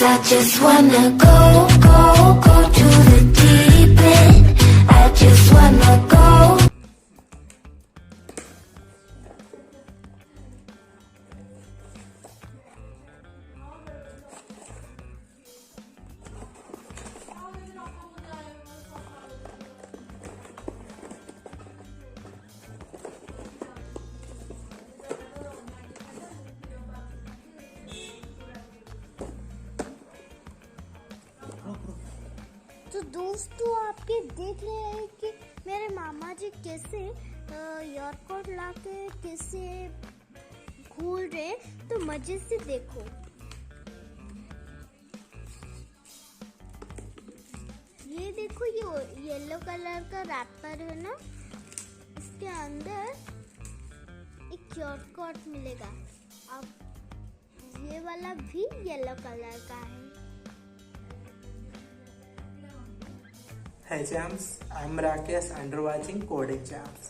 I just wanna go, go, go to the deep end. I just wanna go. तो दोस्तों आप ये देख रहे हैं कि मेरे मामा जी कैसे एयरपोर्ट लाके कैसे घूर रहे, तो मजे से देखो। ये देखो, ये येलो कलर का रैपर है ना, इसके अंदर एक एयरपोर्ट मिलेगा। अब ये वाला भी येलो कलर का है। Hey Jams, I'm Rakesh and you're watching Coding Jams.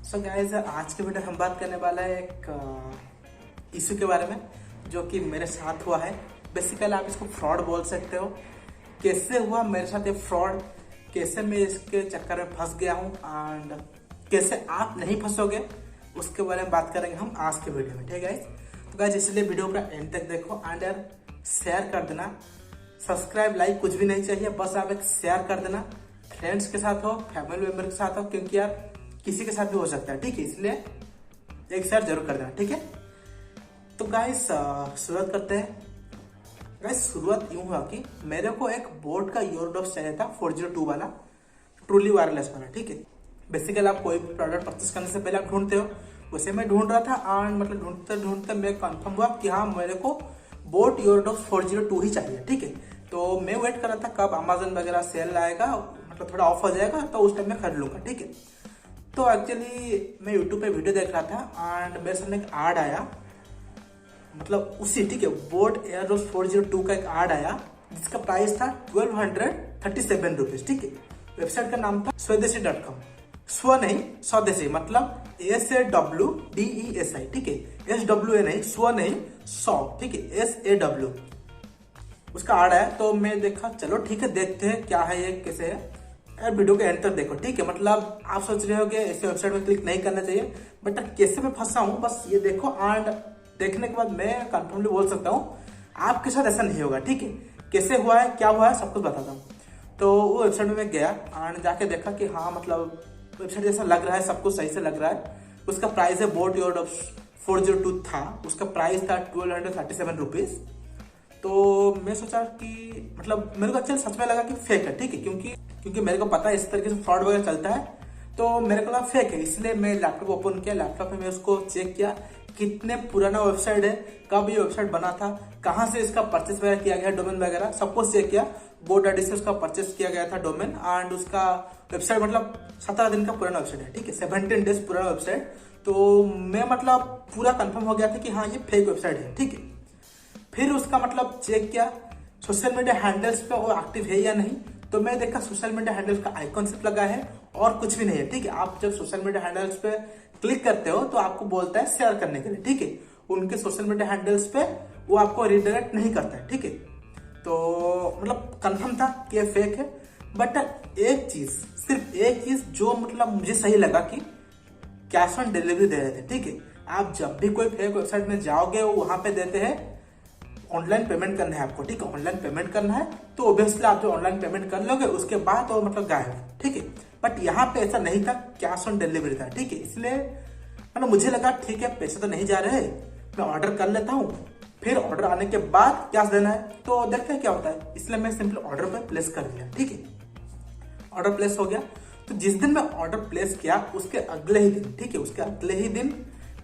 So guys, आज के वीडियो हम बात करने वाला है एक इशू के बारे में जो कि मेरे साथ हुआ है। बेसिकली आप इसको फ्रॉड बोल सकते हो। कैसे हुआ मेरे साथ ये फ्रॉड, कैसे मैं इसके चक्कर में फंस गया हूँ एंड कैसे आप नहीं फंसोगे, उसके बारे में बात करेंगे हम आज के वीडियो में। ठीक है, तो गाइस इसलिए वीडियो पूरा एंड तक देखो एंड यार शेयर कर देना। सब्सक्राइब लाइक कुछ भी नहीं चाहिए, बस आप एक शेयर कर देना। फ्रेंड्स के साथ हो, फैमिली मेंबर के साथ हो, क्योंकि यार किसी के साथ भी हो सकता है। ठीक है, इसलिए एक शेयर जरूर कर देना। ठीक है, तो गाइस शुरुआत करते हैं। गाइस शुरुआत यूं हुआ कि मेरे को एक बोट का ईयरडॉप्स चाहिए था 402 वाला, ट्रूली वायरलेस वाला। ठीक है, बेसिकली आप कोई भी प्रोडक्ट परचेस करने से पहले आप ढूंढते हो, उसे मैं ढूंढ रहा था एंड मतलब ढूंढते ढूंढते मैं कंफर्म हुआ कि हाँ मेरे को बोट ईयरडॉप्स 402 ही चाहिए। ठीक है, तो मैं वेट कर रहा था कब अमेजन वगैरह सेल आएगा, मतलब थोड़ा ऑफ हो जाएगा तो उस टाइम में खरीद लूंगा। ठीक है, तो एक्चुअली मैं यूट्यूब पे वीडियो देख रहा था एंड मेरे सामने एक ऐड आया, मतलब उसी, ठीक है, बोट एयरडॉप्स 402 का एक ऐड आया जिसका प्राइस था 1237 रुपीज। ठीक है, वेबसाइट का नाम था स्वदेशी.com। स्व नहीं, स्वदेशी मतलब SAWDESI। ठीक है, SWA नहीं, स्व नहीं, सौ, ठीक है, SAW उसका ऐड आया। तो मैं देखा चलो ठीक है देखते हैं क्या है ये, कैसे है यार। वीडियो के एंड तक देखो। ठीक है, मतलब आप सोच रहे हो कि ऐसे वेबसाइट में क्लिक नहीं करना चाहिए, बट कैसे मैं फंसा हूँ बस ये देखो एंड देखने के बाद मैं कंफर्मली बोल सकता हूँ आपके साथ ऐसा नहीं होगा। ठीक है, कैसे हुआ है, क्या हुआ है, सब कुछ बताता हूँ। तो वो वेबसाइट में मैं गया एंड जाके देखा कि हाँ मतलब वेबसाइट जैसा लग रहा है, सब कुछ सही से लग रहा है। उसका प्राइस है बोट ईयरडॉप्स 402 था, उसका प्राइस था 1237 रुपीज। तो मैं सोचा कि मतलब मेरे को एक्चुअली सच में लगा कि फेक है। ठीक है, क्योंकि मेरे को पता है इस तरीके से फ्रॉड वगैरह चलता है, तो मेरे को लगा फेक है। इसलिए मैं लैपटॉप ओपन किया, लैपटॉप में मैं उसको चेक किया कितने पुराना वेबसाइट है, कब ये वेबसाइट बना था, कहाँ से इसका परचेस वगैरह किया गया, डोमेन वगैरह सब कुछ चेक किया। GoDaddy से उसका परचेस किया गया था डोमेन एंड उसका वेबसाइट मतलब 17 दिन का पुराना वेबसाइट है। ठीक है, 17 डेज पुराना वेबसाइट। तो मैं मतलब पूरा कंफर्म हो गया था कि हाँ ये फेक वेबसाइट है। ठीक है, फिर उसका मतलब चेक किया सोशल मीडिया हैंडल्स पे वो एक्टिव है या नहीं। तो मैं देखा सोशल मीडिया हैंडल्स का आइकॉन सिर्फ लगा है और कुछ भी नहीं है। ठीक है, आप जब सोशल मीडिया हैंडल्स पे क्लिक करते हो तो आपको बोलता है शेयर करने के लिए। ठीक है, उनके सोशल मीडिया हैंडल्स पे वो आपको रिडायरेक्ट नहीं करता है। ठीक है, तो मतलब कंफर्म था कि ये फेक है। बट एक चीज, सिर्फ एक चीज जो मतलब मुझे सही लगा कि कैश ऑन डिलीवरी दे रहे थे। ठीक है, आप जब भी कोई फेक वेबसाइट में जाओगे वो वहां पे देते हैं ऑनलाइन पेमेंट करना है आपको। ठीक है, ऑनलाइन पेमेंट करना है तो ऑब्वियसली आप जो ऑनलाइन पेमेंट कर लोगे उसके बाद तो मतलब गायब। ठीक है, बट यहाँ पे ऐसा नहीं था, कैश ऑन डिलीवरी था। ठीक है, इसलिए मतलब मुझे लगा ठीक है पैसे तो नहीं जा रहे, मैं ऑर्डर कर लेता हूँ, फिर ऑर्डर आने के बाद कैश देना है तो देखते हैं क्या होता है। इसलिए मैं सिंपल ऑर्डर पे प्लेस कर दिया। ठीक है, ऑर्डर प्लेस हो गया। तो जिस दिन मैं ऑर्डर प्लेस किया उसके अगले ही दिन, ठीक है, उसके अगले ही दिन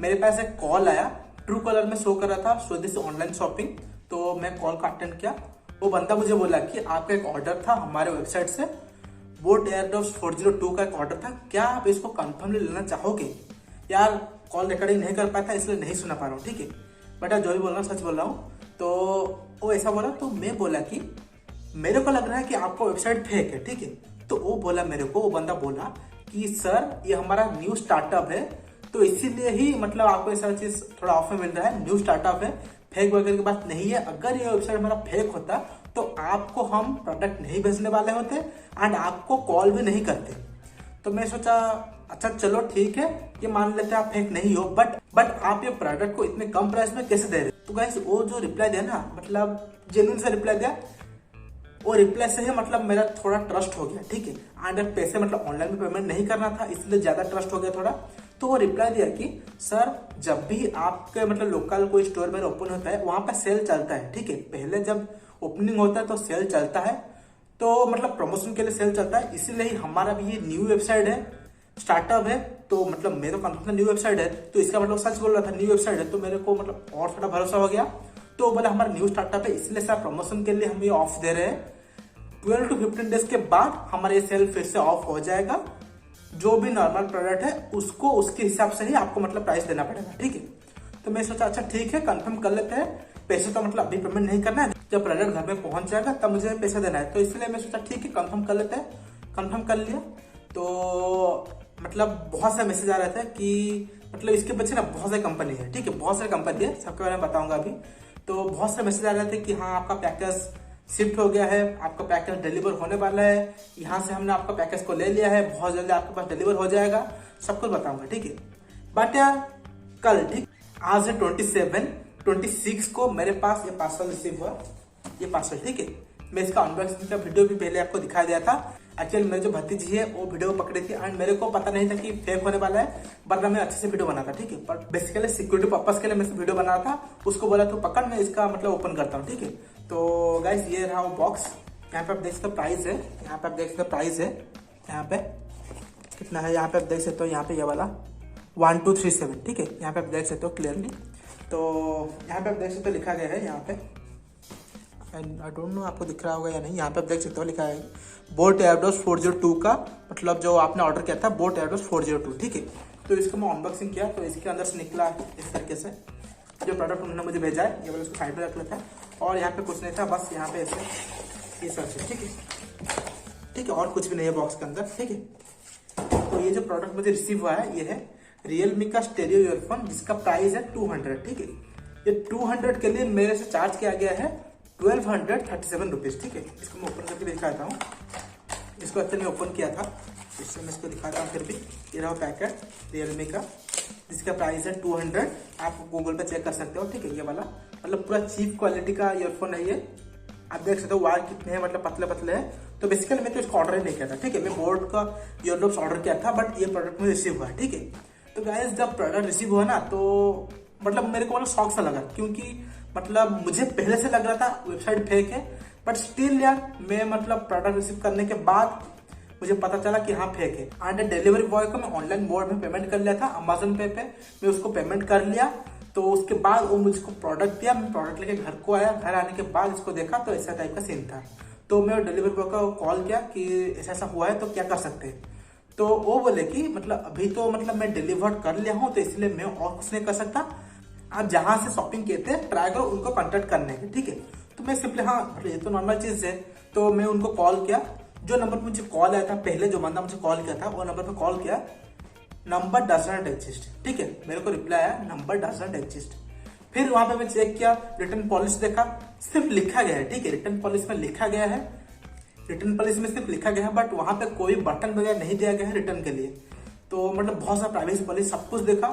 मेरे पास एक कॉल आया, ट्रू कॉलर में शो कर रहा था स्वदेशी ऑनलाइन शॉपिंग। तो मैं कॉल का अटेंड किया। वो बंदा मुझे बोला कि आपका एक ऑर्डर था हमारे वेबसाइट से, बोट एयरडॉप्स 402 का एक ऑर्डर था, क्या आप इसको कंफर्मली लेना चाहोगे? यार कॉल रिकॉर्डिंग नहीं कर पाया था इसलिए नहीं सुना पा रहा हूँ। ठीक है, बट जो भी बोल रहा हूँ सच बोल रहा हूँ। तो वो ऐसा बोला, तो मैं बोला कि मेरे को लग रहा है कि आपका वेबसाइट फेक है। ठीक है, तो वो बोला मेरे को, वो बंदा बोला कि सर ये हमारा न्यू स्टार्टअप है तो इसीलिए ही मतलब आपको ऐसा चीज थोड़ा ऑफर मिल रहा है, न्यू स्टार्टअप है, फेक वगैरह की बात नहीं है। अगर ये वेबसाइट हमारा फेक होता तो आपको हम प्रोडक्ट नहीं भेजने वाले होते एंड आपको कॉल भी नहीं करते। तो मैं सोचा अच्छा चलो ठीक है, ये मान लेते हैं आप फेक नहीं हो, बट आप ये प्रोडक्ट को इतने कम प्राइस में कैसे दे रहे? तो गाइस वो जो रिप्लाई दिया ना, मतलब जेन्युइन से रिप्लाई दिया, वो रिप्लाई से ही मतलब मेरा थोड़ा ट्रस्ट हो गया, ठीक है। एंड पैसे मतलब ऑनलाइन में पेमेंट नहीं करना था, इसलिए ज्यादा ट्रस्ट हो गया थोड़ा। तो वो रिप्लाई दिया कि सर जब भी आपके मतलब लोकल कोई स्टोर मेरा ओपन होता है वहां पर सेल चलता है, ठीक है। पहले जब ओपनिंग होता है तो सेल चलता है, तो मतलब प्रमोशन के लिए सेल चलता है, इसीलिए हमारा भी ये न्यू वेबसाइट है, स्टार्टअप है। तो मतलब मेरे को कंफर्म न्यू वेबसाइट है, तो इसका मतलब सच बोल रहा था न्यू वेबसाइट है, तो मेरे को मतलब और थोड़ा भरोसा हो गया। तो बोला हमारा न्यू स्टार्टअप है, इसलिए सर प्रमोशन के लिए हम ये ऑफ दे रहे हैं। 12 to 15 डेज के बाद हमारा ये सेल फिर से ऑफ हो जाएगा। जो भी नॉर्मल प्रोडक्ट है उसको उसके हिसाब से ही आपको मतलब प्राइस देना पड़ेगा, ठीक है। तो मैं सोचा अच्छा ठीक है कंफर्म कर लेते हैं। पैसे तो मतलब अभी पेमेंट नहीं करना है, जब प्रोडक्ट घर में पहुंच जाएगा तब मुझे पैसा देना है। तो इसलिए मैं सोचा ठीक है कंफर्म कर लेते हैं। कंफर्म कर लिया तो मतलब बहुत सारे मैसेज आ रहे थे कि मतलब इसके पीछे ना बहुत सारी कंपनी है, ठीक है, बहुत सारी कंपनी है, सबके बारे में बताऊंगा अभी। तो बहुत सारे मैसेज आ रहे थे कि हाँ आपका पैकेज शिफ्ट हो गया है, आपका पैकेज डिलीवर होने वाला है, यहाँ से हमने आपका पैकेज को ले लिया है, बहुत जल्दी आपके पास डिलीवर हो जाएगा, सब कुछ बताऊंगा, ठीक है। बट यार कल, ठीक, आज है 26 को मेरे पास ये पार्सल रिसीव हुआ, ये पार्सल, ठीक है। मैं इसका अनबॉक्सिंग का वीडियो भी पहले आपको दिखाया दिया था। एक्चुअली मेरे जो भतीजी है वो वीडियो पकड़ी थी एंड मेरे को पता नहीं था कि फेक होने वाला है, वरना मैं अच्छे से वीडियो बनाता, ठीक है। पर बेसिकली सिक्योरिटी पर्पस के लिए मैं वीडियो बना था, उसको बोला तो पकड़ मैं इसका मतलब ओपन करता हूँ, ठीक है। तो गाइस ये रहा वो बॉक्स, यहाँ पे आप देख सकते हो प्राइस है, यहाँ पे आप देख सकते हो प्राइस है, यहाँ पे कितना है, यहाँ पे आप देख सकते हो, यहाँ पे ये वाला 1237, ठीक है, यहाँ पे आप देख सकते हो क्लियरली। तो यहाँ पे आप देख सकते हो लिखा गया है, यहाँ पे आई डोंट नो आपको दिख रहा होगा या नहीं, यहाँ पे आप देख सकते हो लिखा है बोट एयरडॉस 402 का, मतलब जो आपने ऑर्डर किया था बोट एयरडॉस 402, ठीक है। तो इसको मैं अनबॉक्सिंग किया तो इसके अंदर से निकला इस तरीके से जो प्रोडक्ट उन्होंने मुझे भेजा है, ये वाला इसको साइड में रख लेता है। और यहाँ पे कुछ नहीं था, बस यहाँ पे ऐसे ये सब है, ठीक है, ठीक है, और कुछ भी नहीं है बॉक्स के अंदर, ठीक है। तो ये जो प्रोडक्ट मुझे रिसीव हुआ है ये है रियलमी का स्टेरियो ईयरफोन, जिसका प्राइस है 200, ठीक है। ये 200 के लिए मेरे से चार्ज किया गया है 1237 रुपीज, ठीक है। इसको मैं ओपन करके दिखाता हूँ, इसको अच्छे ने ओपन किया था, इससे मैं इसको दिखाता हूँ। फिर भी ये रहा पैकेट रियलमी का, जिसका प्राइस है 200, आप गूगल पे चेक कर सकते हो, ठीक है। ये वाला मतलब पूरा चीप क्वालिटी का ईयरफोन है ये, आप देख सकते हो वायर कितने हैं, मतलब पतले पतले हैं। तो बेसिकली मैं तो इसको ऑर्डर ही नहीं किया था, ठीक है, मैं बोट का ईयरडॉप्स ऑर्डर किया था, बट ये प्रोडक्ट मुझे रिसीव हुआ, ठीक है। तो गाइस जब प्रोडक्ट रिसीव हुआ ना तो मतलब मेरे को मतलब शौक सा लगा, क्योंकि मतलब मुझे पहले से लग रहा था वेबसाइट फेक है, बट स्टिल यार मैं मतलब प्रोडक्ट रिसीव करने के बाद मुझे पता चला कि हाँ फेक है। एंड डिलीवरी बॉय को मैं ऑनलाइन मोड में पेमेंट कर लिया था, अमेजन पे मैं उसको पेमेंट कर लिया। तो उसके बाद वो मुझको प्रोडक्ट दिया, मैं प्रोडक्ट लेके घर को आया, घर आने के बाद इसको देखा तो ऐसा टाइप का सीन था। तो मैं डिलीवरी बॉय को कॉल किया कि ऐसा ऐसा हुआ है तो क्या कर सकते हैं। तो वो बोले कि मतलब अभी तो मतलब मैं डिलीवर्ड कर लिया हूँ, तो इसलिए मैं और कुछ नहीं कर सकता, आप जहां से शॉपिंग किए थे ट्राई करो उनको कॉन्टेक्ट करने के, ठीक है। तो मैं सिंपली हाँ मतलब ये तो नॉर्मल चीज है, तो मैं उनको कॉल किया। जो नंबर पर मुझे कॉल आया था पहले, जो बंदा मुझे कॉल किया था वो नंबर पे कॉल किया, नंबर डजंट एग्जिस्ट, ठीक है। मेरे को रिप्लाई आया नंबर डजंट एग्जिस्ट। फिर वहां पे मैं चेक किया, रिटर्न पॉलिसी देखा, सिर्फ लिखा गया है, ठीक है, रिटर्न पॉलिसी में लिखा गया है, रिटर्न पॉलिसी में सिर्फ लिखा गया है, बट वहां पे कोई बटन वगैरह नहीं दिया गया है रिटर्न के लिए। तो मतलब बहुत सारा प्राइवेसी पॉलिसी सब कुछ देखा,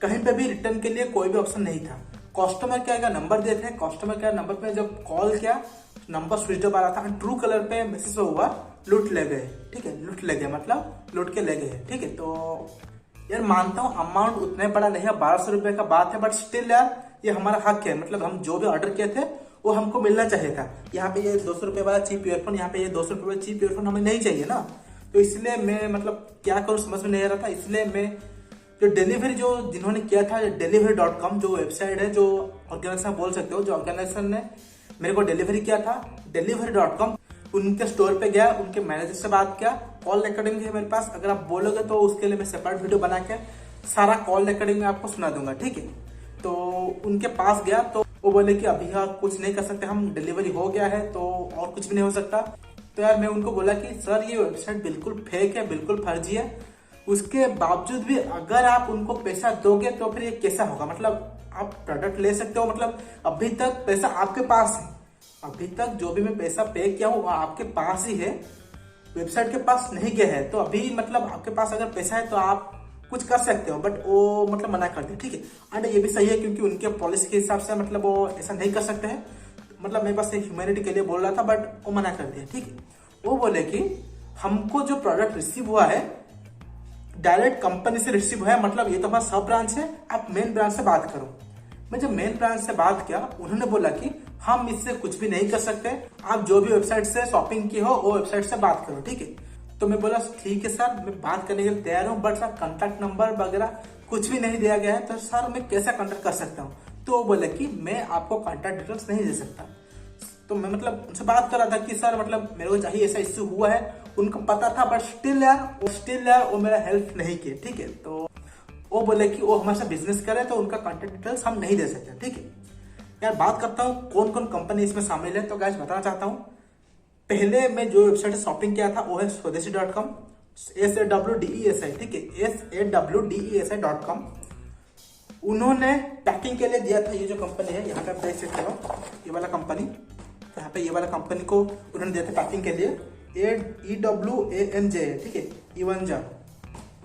कहीं पे भी रिटर्न के लिए कोई भी ऑप्शन नहीं था। कस्टमर केयर का नंबर देते हैं, कस्टमर केयर नंबर पे जब कॉल किया नंबर स्विच ऑफ आ रहा था, ट्रू कलर पे मैसेज हुआ लूट ले गए, ठीक है, लूट ले गए मतलब लूट के ले गए, ठीक है। तो यार मानता हूँ अमाउंट उतने बड़ा नहीं है, 1200 रुपए का बात है, बट स्टिल यार ये हमारा हक है, मतलब हम जो भी ऑर्डर किए थे वो हमको मिलना चाहिए था। यहाँ पे ये 200 रुपए वाला चीप ईयरफोन, यहाँ पे ये 200 रुपए वाला चीप ईयरफोन हमें नहीं चाहिए ना। तो इसलिए मैं मतलब क्या करूँ समझ में नहीं आ रहा था। इसलिए मैं जो डिलीवरी जो जिन्होंने किया था delivery.com जो वेबसाइट है, जो ऑर्गेनाइजेशन बोल सकते हो, जो ऑर्गेनाइजेशन ने मेरे को डिलीवरी किया था delivery.com, उनके स्टोर पे गया, उनके मैनेजर से बात किया, कॉल रिकॉर्डिंग है मेरे पास, अगर आप बोलोगे तो उसके लिए मैं सेपरेट वीडियो बना के सारा कॉल रिकॉर्डिंग में आपको सुना दूंगा, ठीक है। तो उनके पास गया तो वो बोले कि अभी आप कुछ नहीं कर सकते, हम डिलीवरी हो गया है तो और कुछ भी नहीं हो सकता। तो यार मैं उनको बोला कि सर ये वेबसाइट बिल्कुल फेक है, बिल्कुल फर्जी है, उसके बावजूद भी अगर आप उनको पैसा दोगे तो फिर ये कैसा होगा, मतलब आप प्रोडक्ट ले सकते हो। मतलब अभी तक पैसा आपके पास है, अभी तक जो भी मैं पैसा पे किया हूँ वो आपके पास ही है, वेबसाइट के पास नहीं गया है। तो अभी मतलब आपके पास अगर पैसा है तो आप कुछ कर सकते हो, बट वो मतलब मना करते हैं, ठीक है। एंड ये भी सही है क्योंकि उनके पॉलिसी के हिसाब से मतलब वो ऐसा नहीं कर सकते हैं। मतलब मेरे पास एक ह्यूमैनिटी के लिए बोल रहा था, बट वो मना कर दिया, ठीक है। वो बोले कि हमको जो प्रोडक्ट रिसीव हुआ है डायरेक्ट कंपनी से रिसीव हुआ है, मतलब ये तो हमारा सब ब्रांच है, आप मेन ब्रांच से बात करो। मैं जब मेन ब्रांच से बात किया, उन्होंने बोला कि हम इससे कुछ भी नहीं कर सकते, आप जो भी वेबसाइट से शॉपिंग की हो वो वेबसाइट से बात करो, ठीक है। तो मैं बोला ठीक है सर, मैं बात करने के लिए तैयार हूँ, बट सर कॉन्टैक्ट नंबर वगैरह कुछ भी नहीं दिया गया है, तो सर मैं कैसे कॉन्टैक्ट कर सकता हूँ। तो वो बोले कि मैं आपको कॉन्टैक्ट डिटेल्स नहीं दे सकता। तो मैं मतलब उनसे बात कर रहा था कि सर मतलब मेरे को चाहिए, ऐसा इश्यू हुआ है, उनको पता था, बट स्टिल यार वो मेरा हेल्प नहीं किए, ठीक है। तो वो बोले कि वो हमारे साथ बिजनेस करे तो उनका कॉन्टैक्ट डिटेल्स हम नहीं दे सकते, ठीक है। यार बात करता हूँ कौन कौन कंपनी इसमें शामिल है। तो गाइस बताना चाहता हूँ, पहले मैं जो वेबसाइट से शॉपिंग किया था वो है स्वदेशी.com, SAWDESI, ठीक है, SAWDESI.com। उन्होंने पैकिंग के लिए दिया था, ये जो कंपनी है यहाँ पे आप देख सकते हो, ये वाला कंपनी, यहाँ पे ये वाला कंपनी को उन्होंने दिया था पैकिंग के लिए, EWANJ, ठीक है, इवंजा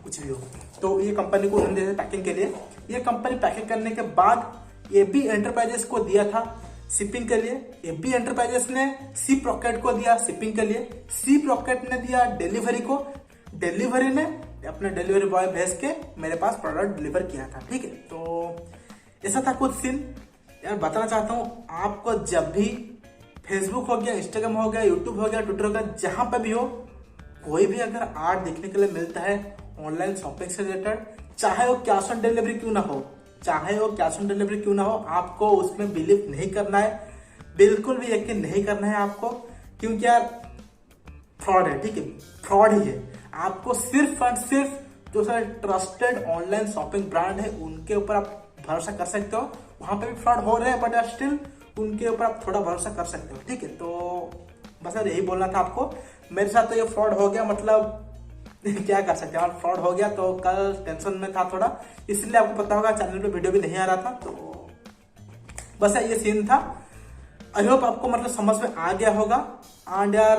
कुछ भी हो। तो ये कंपनी को उन्होंने दिया था पैकिंग के लिए। ये कंपनी पैकिंग करने के बाद AB एंटरप्राइजेस को दिया था शिपिंग के लिए, AB एंटरप्राइजेस ने C-Procket को दिया शिपिंग के लिए, C-Procket ने दिया डिलीवरी को, डिलीवरी ने अपने डिलीवरी बॉय भेज के मेरे पास प्रोडक्ट डिलीवर किया था, ठीक है। तो ऐसा था कुछ सीन। यार बताना चाहता हूँ आपको, जब भी फेसबुक हो गया, इंस्टाग्राम हो गया, यूट्यूब हो गया, ट्विटर हो गया, जहां पर भी हो, कोई भी अगर आर्ट देखने के लिए मिलता है ऑनलाइन शॉपिंग से रिलेटेड, चाहे वो कैश ऑन डिलीवरी क्यों ना हो, चाहे वो कैश ऑन डिलीवरी क्यों ना हो, आपको उसमें बिलीव नहीं करना है, बिल्कुल भी यकीन नहीं करना है आपको, क्योंकि यार फ्रॉड है, ठीक है, फ्रॉड ही है। आपको सिर्फ और सिर्फ जो sir trusted online shopping brand है उनके ऊपर आप भरोसा कर सकते हो। वहां पे भी फ्रॉड हो रहे हैं, बट स्टिल उनके ऊपर आप थोड़ा भरोसा कर सकते हो, ठीक है। तो बस यार यही बोलना था आपको। मेरे साथ तो ये फ्रॉड हो गया, मतलब क्या कर सकते हैं, फ्रॉड हो गया। तो कल टेंशन में था थोड़ा, इसलिए आपको पता होगा चैनल पे वीडियो भी नहीं आ रहा था। तो बस ये सीन था। आई होप आपको मतलब समझ में आ गया होगा। एंड यार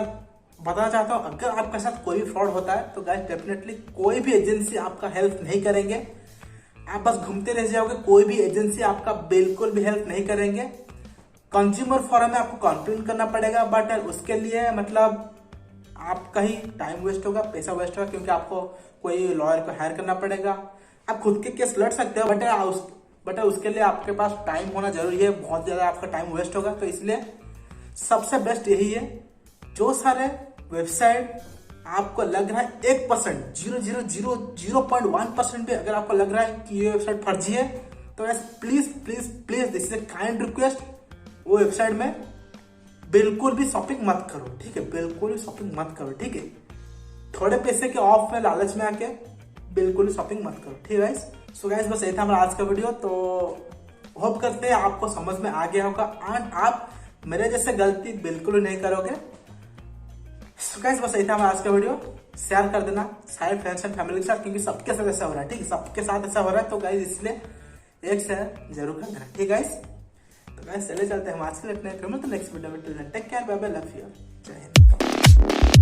बताना चाहता हूँ, अगर आपके साथ कोई भी फ्रॉड होता है तो गाइस डेफिनेटली कोई भी एजेंसी आपका हेल्प नहीं करेंगे, आप बस घूमते रह जाओगे, कोई भी एजेंसी आपका बिल्कुल भी हेल्प नहीं करेंगे। कंज्यूमर फोरम में आपको कंप्लेन करना पड़ेगा, बट उसके लिए मतलब आपका ही टाइम वेस्ट होगा, पैसा वेस्ट होगा, क्योंकि आपको कोई लॉयर को हायर करना पड़ेगा। आप खुद के केस लड़ सकते हो, बट उसके लिए आपके पास टाइम होना जरूरी है, बहुत ज्यादा आपका टाइम वेस्ट होगा। तो इसलिए सबसे बेस्ट यही है, जो सारे वेबसाइट आपको लग रहा है 1%, 0.1% भी अगर आपको लग रहा है कि ये वेबसाइट फर्जी है, तो please please please, this is a kind request, वो वेबसाइट में बिल्कुल भी शॉपिंग मत करो, ठीक है, बिल्कुल भी शॉपिंग मत करो, ठीक है। थोड़े पैसे के ऑफ में लालच में आके बिल्कुल भी शॉपिंग मत करो, ठीक है गाइस। सो गाइस बस यही था हमारा आज का वीडियो। तो होप करते हैं आपको समझ में आ गया होगा एंड आप मेरे जैसे गलती बिल्कुल नहीं करोगे। सो गाइस बस यही था हमारा आज का वीडियो। शेयर कर देना सारे फ्रेंड्स एंड फैमिली के साथ, क्योंकि सबके साथ ऐसा हो रहा है, ठीक है, सबके साथ ऐसा हो रहा है। तो गाइस इसलिए एक शेयर जरूर कर देना, ठीक है गाइस। तो गाइस चले चलते हैं हम आज के लिए, तो नेक्स्ट वीडियो में, take care, bye bye, love you, जय हिंद।